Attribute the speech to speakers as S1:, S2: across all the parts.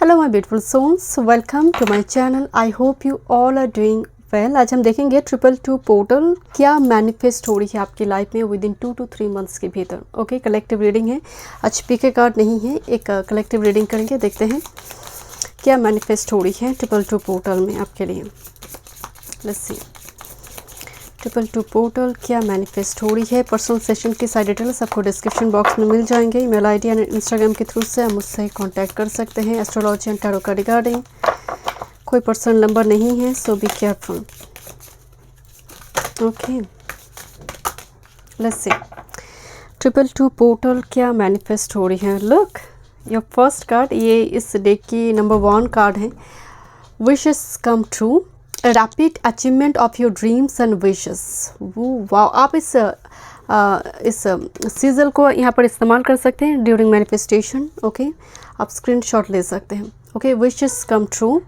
S1: Hello my beautiful souls, welcome to my channel. I hope you all are doing well. आज हम देखेंगे 222 portal क्या manifest हो रही है आपकी लाइफ में विद इन 2 to 3 मंथ्स के भीतर। ओके, कलेक्टिव रीडिंग है, आज पीके कार्ड नहीं है, एक कलेक्टिव रीडिंग करेंगे। देखते हैं क्या मैनिफेस्ट हो रही है 222 पोर्टल में आपके लिए। लेट्स सी 222 पोर्टल क्या मैनिफेस्ट हो रही है। पर्सनल सेशन की साइड डिटेल्स आपको डिस्क्रिप्शन बॉक्स में मिल जाएंगे। ईमेल आईडी एंड इंस्टाग्राम के थ्रू से आप मुझसे कांटेक्ट कर सकते हैं एस्ट्रोलॉजी एंड टैरो का रिगार्डिंग। कोई पर्सनल नंबर नहीं है, so be careful. Okay, let's see 222 portal क्या मैनिफेस्ट हो रही है। लुक योर फर्स्ट कार्ड, ये इस डेक की नंबर 1 कार्ड है। Wishes come true, rapid achievement of your dreams and wishes. वो वाह, आप इस सीजल को यहाँ पर इस्तेमाल कर सकते हैं ड्यूरिंग मैनिफेस्टेशन। ओके, आप स्क्रीनशॉट ले सकते हैं। Okay, wishes come true,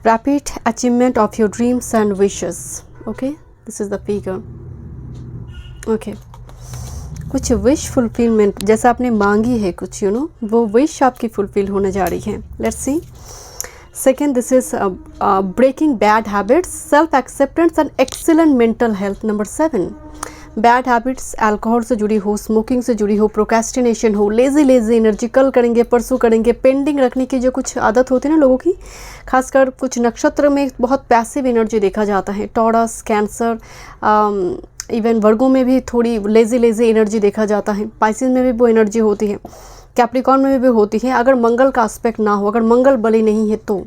S1: rapid achievement of your dreams and wishes. Okay, this is the figure. Okay, कुछ विश फुलफिलमेंट जैसा आपने मांगी है कुछ, वो विश आपकी फुलफिल होने जा रही है। Let's see second, this is breaking bad habits, self acceptance and excellent mental health. Number 7, bad habits alcohol से जुड़ी हो, स्मोकिंग से जुड़ी हो, प्रोक्रेस्टिनेशन हो, लेजी एनर्जी, कल करेंगे परसों करेंगे, पेंडिंग रखने की जो कुछ आदत होती है ना लोगों की, खासकर कुछ नक्षत्र में बहुत पैसिव एनर्जी देखा जाता है। टॉरस, कैंसर, इवन वर्गों में भी थोड़ी लेजी एनर्जी देखा जाता है। पाइसेस में भी वो एनर्जी होती है, कैप्रिकॉर्न में भी होती है। अगर मंगल का एस्पेक्ट ना हो, अगर मंगल बली नहीं है तो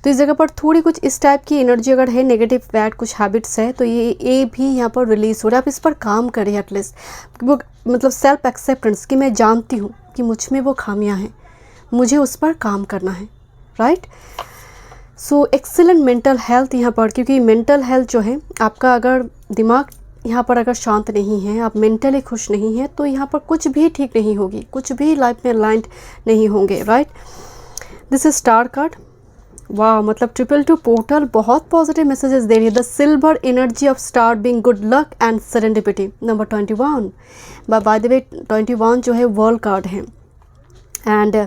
S1: इस जगह पर थोड़ी कुछ इस टाइप की एनर्जी अगर है, नेगेटिव बैड कुछ हैबिट्स है, तो ये भी यहाँ पर रिलीज हो रहा है। आप इस पर काम करें एटलीस्ट। वो मतलब सेल्फ एक्सेप्टेंस कि मैं जानती हूँ कि मुझ में वो खामियाँ हैं, मुझे उस पर काम करना है। राइट, सो एक्सीलेंट मेंटल हेल्थ यहाँ पर, क्योंकि मेंटल हेल्थ जो है आपका, अगर दिमाग यहाँ पर अगर शांत नहीं है, आप मेंटली खुश नहीं है, तो यहाँ पर कुछ भी ठीक नहीं होगी, कुछ भी लाइफ में अलाइंड नहीं होंगे। Right, this is star card. वाह, मतलब 222 पोर्टल बहुत पॉजिटिव मैसेजेस दे रही है। The silver energy of star being good luck and serendipity. Number 21, by the way 21 जो है वर्ल्ड कार्ड है। एंड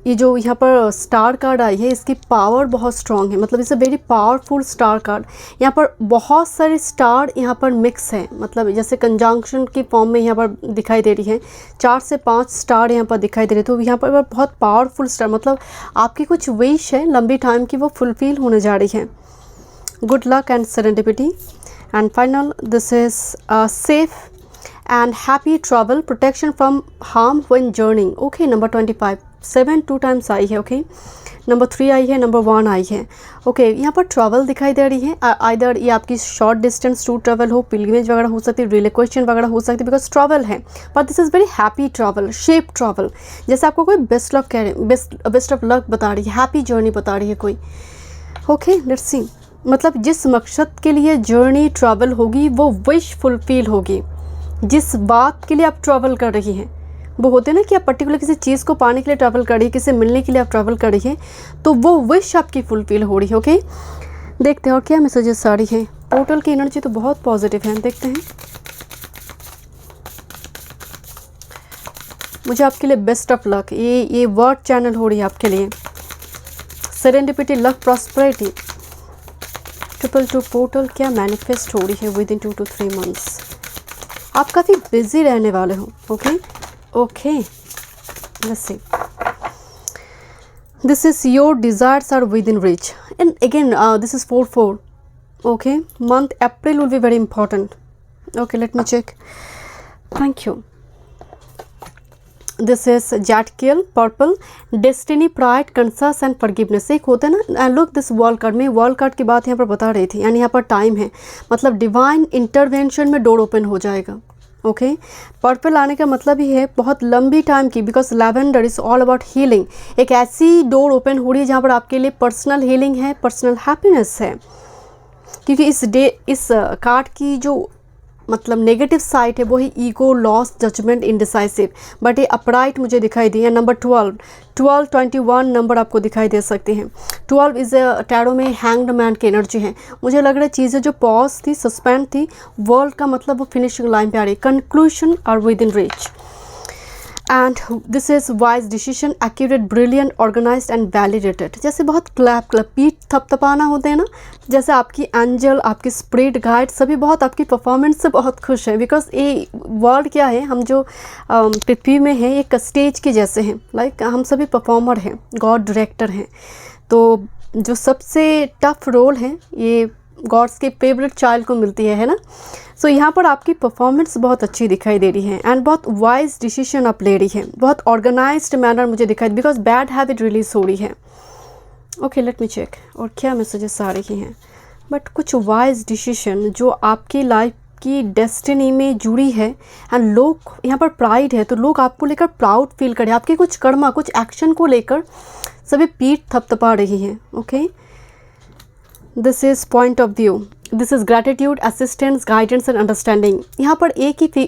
S1: ये जो यहाँ पर स्टार कार्ड आई है, इसकी पावर बहुत स्ट्रॉन्ग है, मतलब it's a very powerful star card. यहाँ पर बहुत सारे स्टार यहाँ पर मिक्स हैं, मतलब जैसे कंजंक्शन की फॉर्म में यहाँ पर दिखाई दे रही है। 4 से 5 स्टार यहाँ पर दिखाई दे रहे, तो यहाँ पर बहुत पावरफुल स्टार, मतलब आपकी कुछ विश है लंबी टाइम की, वो फुलफिल होने जा रही है। Good luck and serendipity. And final, this is safe and happy travel, protection from harm when journeying. Okay, number 25, 7 2 times आई है। ओके, नंबर 3 आई है, नंबर 1 आई है। ओके, यहाँ पर ट्रैवल दिखाई दे रही है। आइदर ये आपकी शॉर्ट डिस्टेंस टू ट्रैवल हो, पिलग्रिमेज वगैरह हो सकती है, रिलोकेशन वगैरह हो सकती है, बिकॉज ट्रैवल है, but this is very happy travel, shape travel, जैसे आपको कोई बेस्ट लक कह रहे, बेस्ट ऑफ लक बता रही है, हैप्पी जर्नी बता रही है कोई। ओके, लेट्स सी, मतलब जिस मकसद के लिए जर्नी ट्रैवल होगी वो विश फुलफिल होगी। जिस बात के लिए आप ट्रैवल कर रही हैं, वो होते हैं ना कि आप पर्टिकुलर किसी चीज़ को पाने के लिए ट्रैवल कर रही है, किसी मिलने के लिए आप ट्रैवल कर रही है, तो वो विश आपकी फुलफिल हो रही है। ओके, देखते हैं और क्या मैसेजेस आ रही है। पोर्टल की एनर्जी तो बहुत पॉजिटिव है, देखते हैं। मुझे आपके लिए बेस्ट ऑफ लक, ये वर्ड चैनल हो रही है आपके लिए। Serendipity, luck, prosperity. 222 पोर्टल क्या मैनिफेस्ट हो रही है विद इन 2 to 3 मंथ्स। आप काफ़ी बिजी रहने वाले हो। Okay okay, let's see, this is your desires are within reach. And again this is 4/4। Okay, month April will be very important. Okay, let me check. Thank you. This is Zadkiel, purple, destiny, pride, कंसस and forgiveness. एक होता है ना, look this world card में, world card की बात यहाँ पर बता रही थी, यानी यहाँ पर टाइम है, मतलब डिवाइन इंटरवेंशन में डोर ओपन हो जाएगा। ओके, पर्पल आने का मतलब ही है बहुत लंबी टाइम की, because lavender is all about healing. एक ऐसी डोर ओपन हो रही है जहाँ पर आपके लिए पर्सनल हीलिंग है, पर्सनल हैप्पीनेस है, क्योंकि इस कार्ड की जो मतलब नेगेटिव साइड है वो है ego, loss, judgement, indecisive, but ये अपराइट मुझे दिखाई दी है। नंबर 12 21 नंबर आपको दिखाई दे सकते हैं। 12 इज़ टैरो में हैंग्ड मैन की एनर्जी है। मुझे लग रहा है चीज़ें जो पॉज थी, सस्पेंड थी, वर्ल्ड का मतलब वो फिनिशिंग लाइन पे आ रही है, conclusion are within reach. And this is wise decision, accurate, brilliant, organised and validated. जैसे बहुत क्लैप पीठ थपथपाना होते हैं ना, जैसे आपकी एंजल, आपकी स्पिरिट गाइड सभी बहुत आपकी परफॉर्मेंस से बहुत खुश है। बिकॉज ये वर्ल्ड क्या है, हम जो पृथ्वी में है एक स्टेज के जैसे हैं, लाइक हम सभी परफॉर्मर हैं, गॉड डायरेक्टर हैं। तो जो सबसे टफ रोल है ये गॉड्स के फेवरेट चाइल्ड को मिलती है ना। सो यहाँ पर आपकी परफॉर्मेंस बहुत अच्छी दिखाई दे रही है एंड बहुत वाइज डिसीजन आप ले रही है, बहुत ऑर्गेनाइज्ड मैनर मुझे दिखाई, बिकॉज बैड हैबिट रिलीज हो रही है। ओके, लेट मी चेक और क्या मैसेजेस आ रही हैं। बट कुछ वाइज डिसीजन जो आपकी लाइफ की डेस्टिनी में जुड़ी है एंड लोग यहाँ पर प्राइड है, तो लोग आपको लेकर प्राउड फील करें, आपके कुछ कर्मा, कुछ एक्शन को लेकर सभी पीठ थपथपा रही हैं। Okay, this is point of view, this is gratitude, assistance, guidance and understanding. यहाँ पर एक ही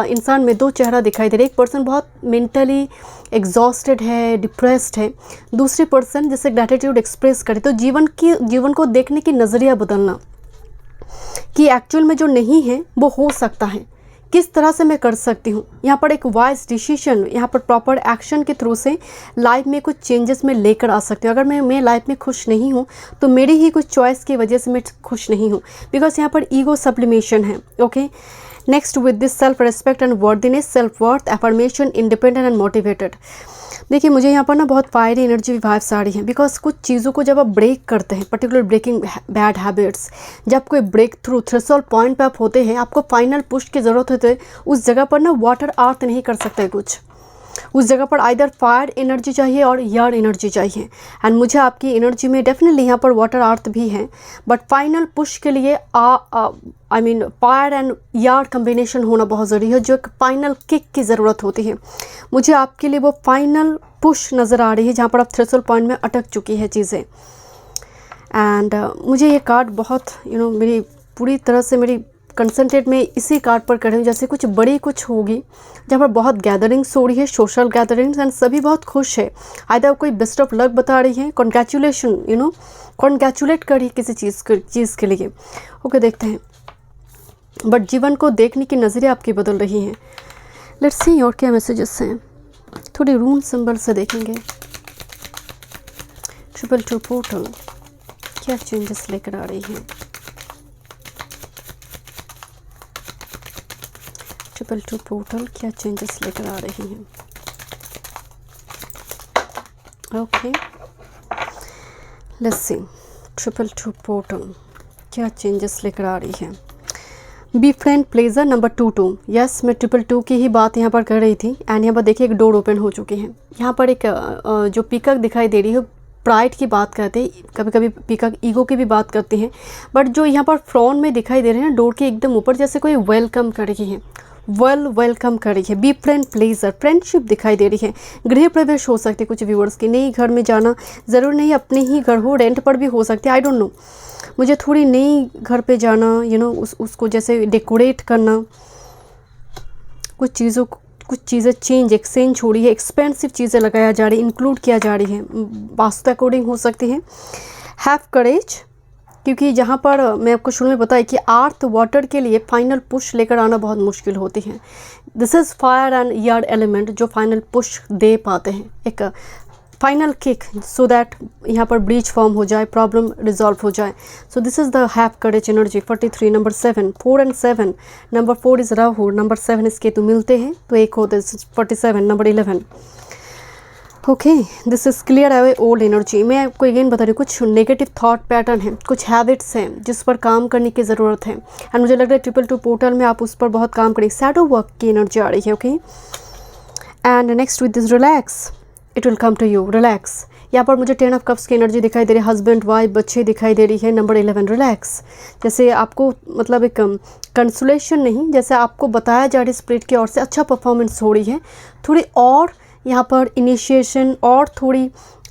S1: इंसान में दो चेहरा दिखाई दे रहा है। एक पर्सन बहुत मेंटली एग्जॉस्टेड है, डिप्रेस्ड है, दूसरी पर्सन जैसे ग्रैटिट्यूड एक्सप्रेस करे। तो जीवन को देखने की नज़रिया बदलना कि एक्चुअल में जो नहीं है वो हो सकता है, किस तरह से मैं कर सकती हूँ। यहाँ पर एक वाइज डिसीजन, यहाँ पर प्रॉपर एक्शन के थ्रू से लाइफ में कुछ चेंजेस में लेकर आ सकती हूँ। अगर मैं लाइफ में खुश नहीं हूँ तो मेरी ही कुछ चॉइस की वजह से मैं खुश नहीं हूँ, बिकॉज यहाँ पर ईगो सब्लिमेशन है। Okay, next with this self respect and worthiness, self worth, affirmation, independent and motivated. देखिए मुझे यहाँ पर ना बहुत फायरी एनर्जी वाइब्स आ रही हैं, बिकॉज कुछ चीज़ों को जब आप ब्रेक करते हैं, पर्टिकुलर ब्रेकिंग बैड हैबिट्स, जब कोई ब्रेक थ्रू थ्रेशोल्ड पॉइंट पे आप होते हैं, आपको फाइनल पुश की ज़रूरत होती है। उस जगह पर ना वाटर अर्थ नहीं कर सकता है कुछ, उस जगह पर आइदर फायर एनर्जी चाहिए और एयर एनर्जी चाहिए। एंड मुझे आपकी एनर्जी में डेफिनेटली यहाँ पर वाटर अर्थ भी है, बट फाइनल पुश के लिए I mean fire and air combination होना बहुत ज़रूरी है, जो एक फाइनल किक की ज़रूरत होती है। मुझे आपके लिए वो फाइनल पुश नज़र आ रही है जहाँ पर आप थ्रेशोल्ड पॉइंट में अटक चुकी है चीज़ें। एंड मुझे ये कार्ड बहुत मेरी पूरी तरह से मेरी कंसंट्रेट में इसी कार्ड पर कर रही हूँ, जैसे कुछ बड़ी कुछ होगी जहाँ पर बहुत गैदरिंग्स हो रही है, सोशल गैदरिंग्स, एंड सभी बहुत खुश है। आइदर कोई बेस्ट ऑफ लक बता रही है, कॉन्ग्रेचुलेशन कॉन्ग्रेचुलेट कर रही है किसी चीज़ के लिए। ओके, देखते हैं, बट जीवन को देखने की नज़रें आपकी बदल रही हैं। लेट्स सी और क्या मैसेजेस हैं, थोड़ी रून सिंबल से देखेंगे। 222 पोर्टल क्या चेंजेस लेकर आ रही हैं। 222 पोर्टल क्या चेंजेस लेकर आ रही हैं। ओके, लेट्स सी 222 पोर्टल क्या चेंजेस लेकर आ रही है। Be friend pleasure number 22। Yes, मैं 222 की ही बात यहाँ पर कर रही थी। एंड यहाँ पर देखिए एक डोर ओपन हो चुकी है। यहाँ पर एक जो पीकॉक दिखाई दे रही है, प्राइड की बात करते हैं, कभी कभी पीकॉक ईगो की भी बात करते हैं, बट जो यहाँ पर फ्रॉन में दिखाई दे रहे हैं डोर के एकदम ऊपर, जैसे कोई वेलकम कर रही है, वेलकम कर रही है। बी फ्रेंड प्लेजर, फ्रेंडशिप दिखाई दे रही है। गृह प्रवेश हो सकती है कुछ व्यूअर्स की, नई घर में जाना, ज़रूर नहीं अपने ही घर हो, रेंट पर भी हो सकती है, आई डोंट नो। मुझे थोड़ी नई घर पे जाना, उसको जैसे डेकोरेट करना, कुछ चीज़ें चेंज एक्सचेंज हो रही है, एक्सपेंसिव चीज़ें लगाया जा रही है, इंक्लूड किया जा रही है, वास्तु अकॉर्डिंग हो सकती है। हैव करेज, क्योंकि जहाँ पर मैं आपको शुरू में बताया कि अर्थ वाटर के लिए फाइनल पुश लेकर आना बहुत मुश्किल होती है। This is fire and air element जो फाइनल पुश दे पाते हैं, एक फाइनल किक, सो दैट यहाँ पर ब्रीच फॉर्म हो जाए, प्रॉब्लम रिजॉल्व हो जाए। So this is the have courage energy. 43 number 7, 4 and 7, number 4 is Rahu, number 7 इस केतु मिलते हैं तो एक होते हैं 47, number 11। Okay, this is clear away old energy. मैं आपको अगेन बता रही हूँ, कुछ नेगेटिव थॉट पैटर्न है, कुछ हैबिट्स हैं जिस पर काम करने की ज़रूरत है। एंड मुझे लग रहा है 222 पोर्टल में आप उस पर बहुत काम करेंगे। शैडो वर्क की एनर्जी आ रही है। Okay, and next with this relax, it will come to you, relax. यहाँ पर मुझे 10 ऑफ कप्स की एनर्जी दिखाई दे रही है, हस्बैंड वाइफ बच्चे दिखाई दे रही है। नंबर 11 रिलैक्स, जैसे आपको मतलब एक कंसोलेशन नहीं, जैसे आपको बताया जा रही है स्पिरिट की ओर से अच्छा परफॉर्मेंस हो रही है, थोड़ी और यहाँ पर इनिशिएशन और थोड़ी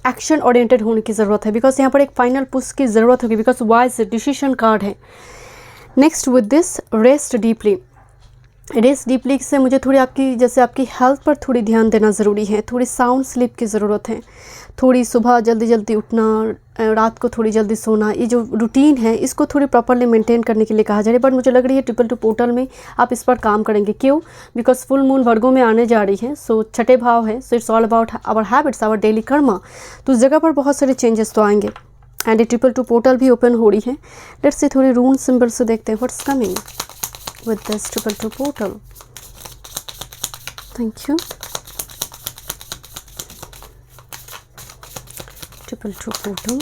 S1: एक्शन ओरिएंटेड होने की ज़रूरत है, बिकॉज यहाँ पर एक फाइनल पुश की ज़रूरत होगी, बिकॉज वाइज डिसीजन कार्ड है। Next with this rest deeply, rest deeply से मुझे थोड़ी आपकी जैसे आपकी हेल्थ पर थोड़ी ध्यान देना ज़रूरी है, थोड़ी साउंड स्लीप की ज़रूरत है, थोड़ी सुबह जल्दी जल्दी उठना, रात को थोड़ी जल्दी सोना, ये जो रूटीन है इसको थोड़ी प्रॉपर्ली मेंटेन करने के लिए कहा जा रहा है। बट मुझे लग रही है 222 पोर्टल में आप इस पर काम करेंगे। क्यों? बिकॉज फुल मून वर्गों में आने जा रही है, सो छठे भाव है, so it's all about our habits, our daily karma. तो उस जगह पर बहुत सारे चेंजेस तो आएंगे। एंड ये 222 पोर्टल भी ओपन हो रही है। लेट्स से थोड़ी रून सिंबल से देखते हैं what's coming with this 222 portal. Thank you. 222 portal.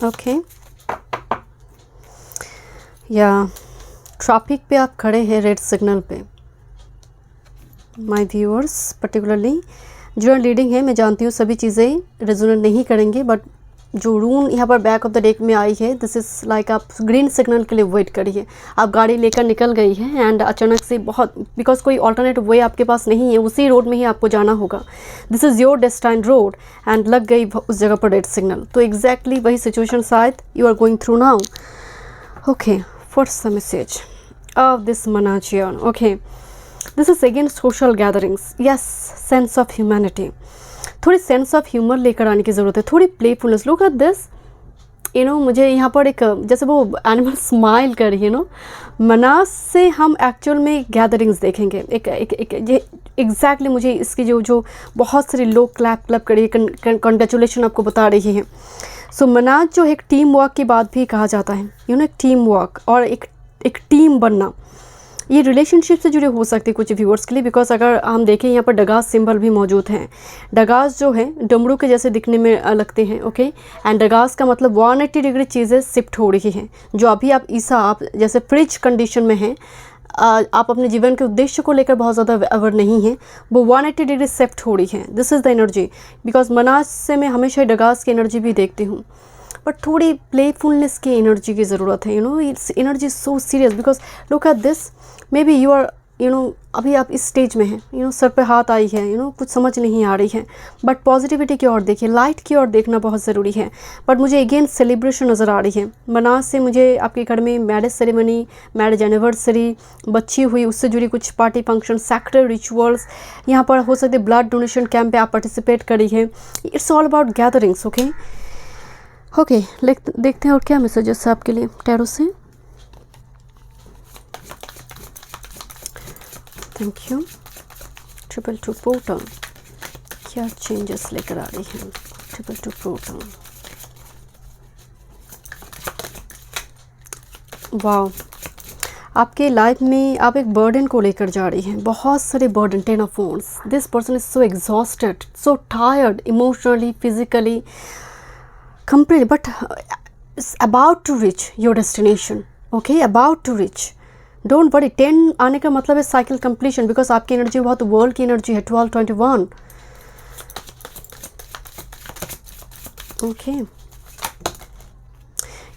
S1: Okay या ट्रैफिक पे आप खड़े हैं रेड सिग्नल पे। माय व्यूअर्स पर्टिकुलरली जो रीडिंग है, मैं जानती हूँ सभी चीज़ें रेजोनेट नहीं करेंगे, बट जो रून यहाँ पर बैक ऑफ द डेक में आई है, दिस इज़ लाइक आप ग्रीन सिग्नल के लिए वेट करिए। आप गाड़ी लेकर निकल गई है एंड अचानक से बहुत, बिकॉज कोई ऑल्टरनेट वे आपके पास नहीं है, उसी रोड में ही आपको जाना होगा। This is your destined road and लग गई उस जगह पर रेड सिग्नल। तो एग्जैक्टली वही सिचुएशन शायद you are going through now. Okay, what's the message of this मनाजियन? Okay, this is again social gatherings, yes, sense of humanity. थोड़ी सेंस ऑफ ह्यूमर लेकर आने की ज़रूरत है, थोड़ी playfulness. Look at this, you know, मुझे यहाँ पर एक जैसे वो एनिमल स्माइल कर रही है, नो, मनास से हम एक्चुअल में गैदरिंग्स देखेंगे। एग्जैक्टली मुझे इसकी जो बहुत सारे लोग क्लैप कर रही है, कंग्रेचुलेशन आपको बता रही है। सो मनास जो एक टीम वर्क की बात भी कहा जाता है, यू नो, एक टीम वर्क और एक टीम बनना, ये रिलेशनशिप से जुड़े हो सकते हैं कुछ व्यूअर्स के लिए। बिकॉज अगर हम देखें यहाँ पर डगास सिंबल भी मौजूद हैं। डगास जो है डमरू के जैसे दिखने में लगते हैं, ओके। एंड डगास का मतलब 180 डिग्री चीज़ें शिफ्ट हो रही हैं। जो अभी आप आप जैसे फ्रिज कंडीशन में हैं, आप अपने जीवन के उद्देश्य को लेकर बहुत ज़्यादा अवेयर नहीं हैं, वो 180 डिग्री शिफ्ट हो रही है। This is the energy. Because मनास से मैं हमेशा डगास की एनर्जी भी देखती हूँ, बट थोड़ी प्लेफुलनेस की एनर्जी की ज़रूरत है। You know, it's energy so serious. Because look at this, maybe you are, you know, अभी आप इस स्टेज में हैं, यू नो, सर पे हाथ आई है, यू नो, कुछ समझ नहीं आ रही है, बट पॉजिटिविटी की ओर देखिए, लाइट की ओर देखना बहुत ज़रूरी है। बट मुझे अगेन सेलिब्रेशन नज़र आ रही है। मनास से मुझे आपके घर में मैरिज सेरेमनी, मैरिज एनिवर्सरी, बच्ची हुई, उससे जुड़ी कुछ पार्टी फंक्शन, सैक्रेड रिचुअल्स, यहाँ पर हो सकते ब्लड डोनेशन कैंप पे आप पार्टिसिपेट करी है। It's all about gatherings, okay. Okay, देखते हैं और क्या मैसेजेस है आपके लिए टैरो से। Thank you. 222 पोर्टल क्या चेंजेस लेकर आ रही है? 222 पोर्टल, वाह, आपके लाइफ में आप एक बर्डन को लेकर जा रही हैं, बहुत सारे burden, 10 of wands. This person is so exhausted, so tired, emotionally, physically, completely, but it's about to reach your destination, okay, about to reach, don't worry। 10 आने का मतलब है साइकिल कंप्लीशन, बिकॉज आपकी एनर्जी बहुत वर्ल्ड की energy है। 1221, okay,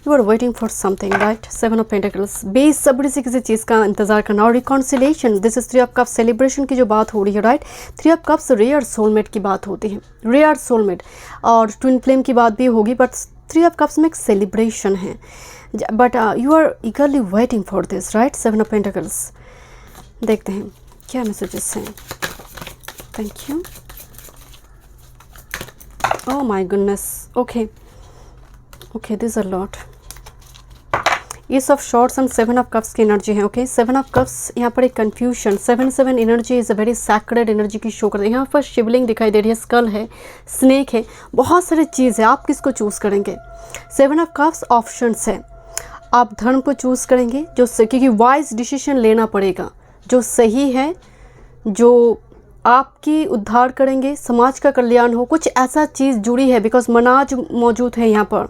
S1: you are waiting for something, right. 7 of pentacles, बेसब्री से किसी चीज़ का इंतजार करना और reconciliation. This is 3 of cups, celebration की जो बात हो रही है, right. 3 of cups rare soulmate की बात होती है, रेयर सोलमेट, और ट्विन फ्लेम की बात भी होगी, बट 3 ऑफ कप्स में एक सेलिब्रेशन है। But you are eagerly waiting for this, right. 7 of pentacles, देखते हैं क्या मैसेजेस हैं। Thank you. Oh my goodness, okay okay, this a lot. Ace of swords and 7 of cups की energy है, okay. 7 of cups यहाँ पर एक confusion, 7 energy is a very sacred energy की शो करते हैं। यहाँ पर शिवलिंग दिखाई दे रही है, स्कल है, स्नेक है, बहुत सारी चीज़ है। आप किसको चूज़ करेंगे? 7 ऑफ कप्स ऑप्शंस है। आप धर्म को चूज़ करेंगे, जो क्योंकि वाइज डिसीजन लेना पड़ेगा, जो सही है, जो आपकी उद्धार करेंगे, समाज का कल्याण हो, कुछ ऐसा चीज़ जुड़ी है। बिकॉज मनाज मौजूद है यहाँ पर।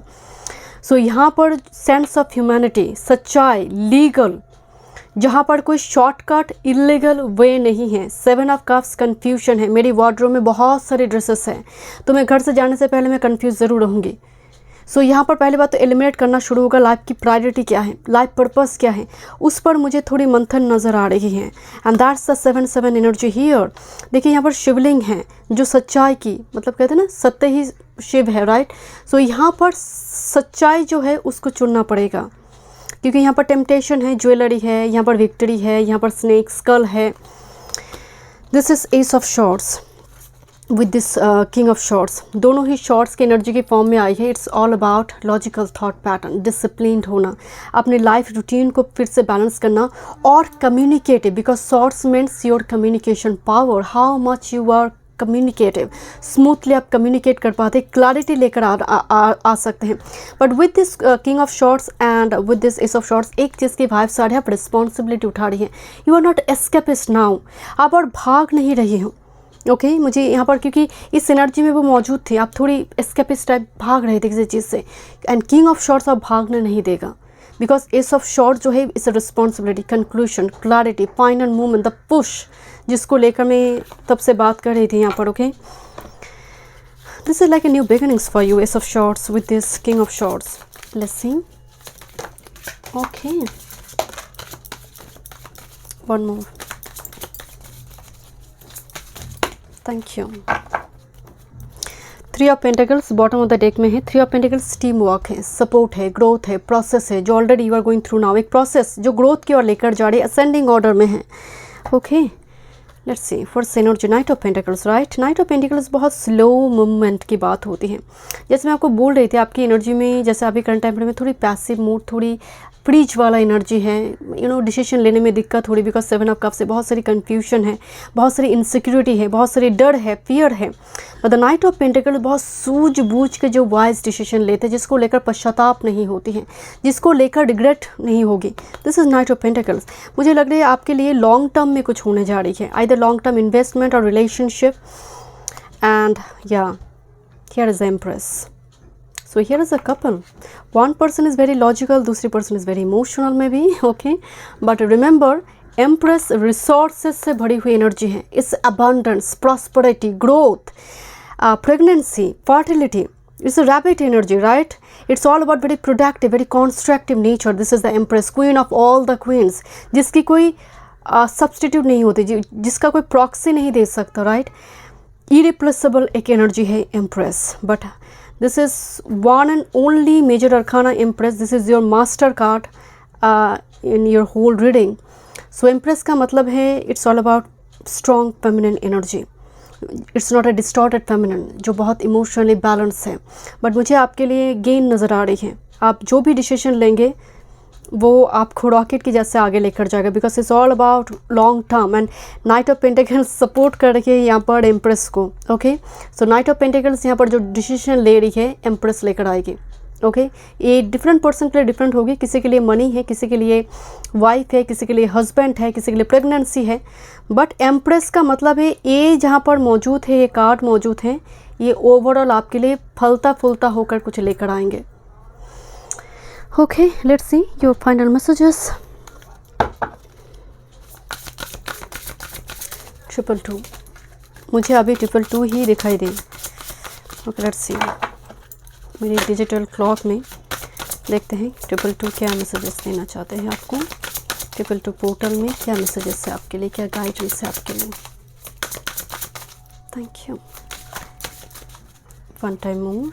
S1: सो यहाँ पर सेंस ऑफ ह्यूमैनिटी, सच्चाई, लीगल, जहाँ पर कोई शॉर्टकट, इलीगल वे नहीं है। 7 ऑफ कप्स कन्फ्यूजन है। मेरी वार्डरोब में बहुत सारे ड्रेसेस हैं, तो मैं घर से जाने से पहले मैं कन्फ्यूज ज़रूर रहूँगी। सो यहाँ पर पहले बात तो एलिमिनेट करना शुरू होगा, लाइफ की प्रायोरिटी क्या है, लाइफ पर्पस क्या है, उस पर मुझे थोड़ी मंथन नज़र आ रही है। And that's the 7-7 energy here. देखिए यहाँ पर शिवलिंग है जो सच्चाई की, मतलब कहते हैं ना सत्य ही शिव है, राइट। सो यहाँ पर सच्चाई जो है उसको चुनना पड़ेगा, क्योंकि यहाँ पर टेम्पटेशन है, ज्वेलरी है, यहाँ पर विक्ट्री है, यहाँ पर स्नेक स्कल है। This is S of swords with this king of shorts, दोनों ही शॉर्ट्स की एनर्जी के फॉर्म में आई है। It's all about logical thought pattern, disciplined होना, अपने लाइफ रूटीन को फिर से बैलेंस करना और communicative, because swords means your communication power, how much you are communicative, smoothly आप कम्युनिकेट कर पाते, क्लैरिटी लेकर आ सकते हैं। But with this king of swords and with this ace of swords एक चीज़ की वाइब्स आ रही है, आप रिस्पॉन्सिबिलिटी उठा रही हैं। You are not escapist now, आप और भाग नहीं रही हो। ओके मुझे यहाँ पर क्योंकि इस एनर्जी में वो मौजूद थे, आप थोड़ी एस्केपिस्ट टाइप भाग रहे थे किसी चीज़ से, एंड किंग ऑफ शॉर्ट्स आप भागने नहीं देगा, बिकॉज एस ऑफ शॉर्ट जो है इस responsibility, conclusion, clarity, final movement, the push, जिसको लेकर मैं तब से बात कर रही थी यहाँ पर। Okay this is like a new beginnings for you, ace of swords with this king of swords. Let's see. Okay one more, thank you. 3 of pentacles bottom of the deck में है। 3 ऑफ पेंटिकल्स टीम वर्क है, support है, growth है, process है जो already you are going through now, एक process जो growth की ओर लेकर जा रही है, असेंडिंग ऑर्डर में है। Okay let's C first energy, night of pentacles, right. Night of pentacles बहुत स्लो मूवमेंट की बात होती है। जैसे मैं आपको बोल रही थी, आपकी एनर्जी में जैसे अभी करंट टाइम में थोड़ी पैसिव मूड, थोड़ी फ्रीज वाला एनर्जी है, यू नो डिसीजन लेने में दिक्कत हो रही, बिकॉज 7 ऑफ कप से बहुत सारी कन्फ्यूजन है, बहुत सारी इनसिक्योरिटी है, बहुत सारी डर है, फियर है। But the night of pentacle बहुत सूझबूझ के जो वाइज डिसीजन लेते हैं, जिसको लेकर पश्चाताप नहीं होती है, जिसको लेकर रिग्रेट नहीं होगी। This is night of pentacles. मुझे लग रहा है आपके लिए लॉन्ग टर्म में कुछ होने जा रही है, आइदर लॉन्ग टर्म इन्वेस्टमेंट और रिलेशनशिप। एंड या here is empress. So here is a couple. One person is very logical, दूसरी person is very emotional maybe, okay? But remember, Empress resources से भरी हुई energy है. It's abundance, prosperity, growth, pregnancy, fertility. It's a rapid energy, right? It's all about very productive, very constructive nature. This is the Empress, queen of all the queens. जिसकी कोई substitute नहीं होती, जिसका कोई proxy नहीं दे सकता, right? Irreplaceable एक energy है Empress. But this is one and only major arcana Empress. This is your master card in your whole reading. So Empress का मतलब है it's all about strong feminine energy. It's not a distorted feminine जो बहुत emotionally balanced है. But मुझे आपके लिए gain नज़र आ रही है। आप जो भी डिसीजन लेंगे वो आपको रॉकेट की जैसे आगे लेकर जाएगा, because it's all about long term. And night of pentacles support कर रही है यहाँ पर एम्प्रेस को। Okay so night of pentacles यहाँ पर जो डिसीजन ले रही है एम्प्रेस लेकर आएगी। ओके ये डिफरेंट पर्सन के लिए डिफरेंट होगी, किसी के लिए मनी है, किसी के लिए वाइफ है, किसी के लिए हस्बैंड है, किसी के लिए प्रेगनेंसी है। बट एम्प्रेस का मतलब है ये जहाँ पर मौजूद है, ये कार्ड मौजूद है, ये ओवरऑल आपके लिए फलता फूलता होकर कुछ लेकर आएंगे। Okay, let's see your final messages. 222 मुझे अभी 222 ही दिखाई दे। Okay, let's see मेरी डिजिटल क्लॉक में देखते हैं 222 क्या मैसेजेस देना चाहते हैं आपको। 222 पोर्टल में क्या मैसेजेस है आपके लिए, क्या गाइडेंस है आपके लिए। Thank you. One time more.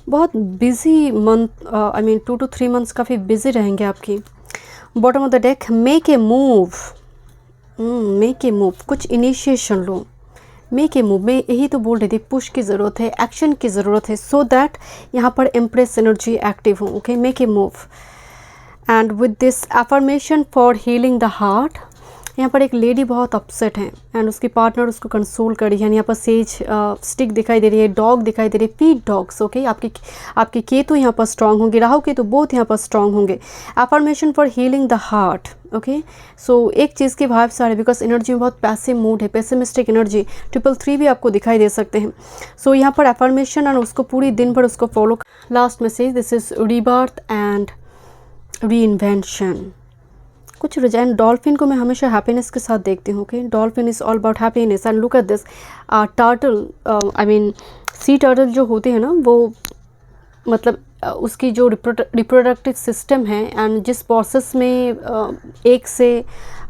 S1: बहुत busy month, I mean 2 to 3 months काफ़ी बिजी रहेंगे आपकी। Bottom of the deck, make a move, make a move, कुछ इनिशिएशन लो, मेक ए मूव। मैं यही तो बोल रही थी, पुश की ज़रूरत है, एक्शन की ज़रूरत है, सो दैट यहाँ पर एम्प्रेस एनर्जी एक्टिव हो। Okay make a move. And with this affirmation for healing the heart, यहाँ पर एक लेडी बहुत अपसेट है एंड उसकी पार्टनर उसको कंसोल कर रही है। यहाँ पर सेज स्टिक दिखाई दे रही है, डॉग दिखाई दे रही है, फीड डॉग्स। ओके आपके केतु यहाँ पर स्ट्रांग होंगे, राहु केतु बोथ यहाँ पर स्ट्रांग होंगे। Affirmation for healing the heart. Okay so एक चीज़ की वाइब्स आ रही है, बिकॉज एनर्जी में बहुत पैसिव मूड है, पेसिमिस्टिक एनर्जी। 333 भी आपको दिखाई दे सकते हैं। सो यहाँ पर अफर्मेशन एंड उसको पूरी दिन भर उसको follow. Last message, this is rebirth and re invention. कुछ रिजाइन डॉल्फिन को मैं हमेशा हैप्पीनेस के साथ देखती हूँ। Okay, dolphin is all about happiness and look at this turtle, I mean sea turtle जो होते हैं ना, वो मतलब उसकी जो रिप्रोडक्टिव सिस्टम है एंड जिस प्रोसेस में एक से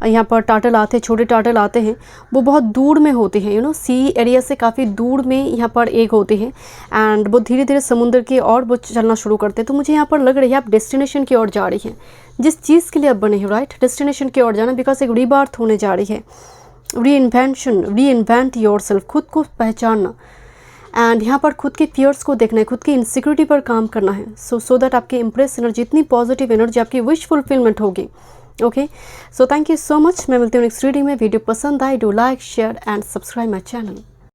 S1: यहाँ पर टार्टल आते हैं, छोटे टार्टल आते हैं, वो बहुत दूर में होते हैं, यू नो, सी एरिया से काफ़ी दूर में यहाँ पर एग होते हैं एंड वो धीरे धीरे समुद्र की ओर वो चलना शुरू करते हैं। तो मुझे यहाँ पर लग रही है आप डेस्टिनेशन की ओर जा रही हैं, जिस चीज़ के लिए आप बने हैं, राइट, डेस्टिनेशन की ओर जाना, बिकॉज एक रीबर्थ होने जा रही है, री इन्वेंट योर सेल्फ, खुद को पहचानना एंड यहाँ पर खुद के फियर्स को देखना है, खुद की इनसिक्योरिटी पर काम करना है, सो दैट आपकी इम्प्रेस एनर्जी, इतनी पॉजिटिव एनर्जी, आपकी विश फुलफिलमेंट होगी। Okay, so thank you so much. मैं मिलती हूँ नेक्स्ट रीडिंग में। वीडियो पसंद आए, do like, share and subscribe my channel.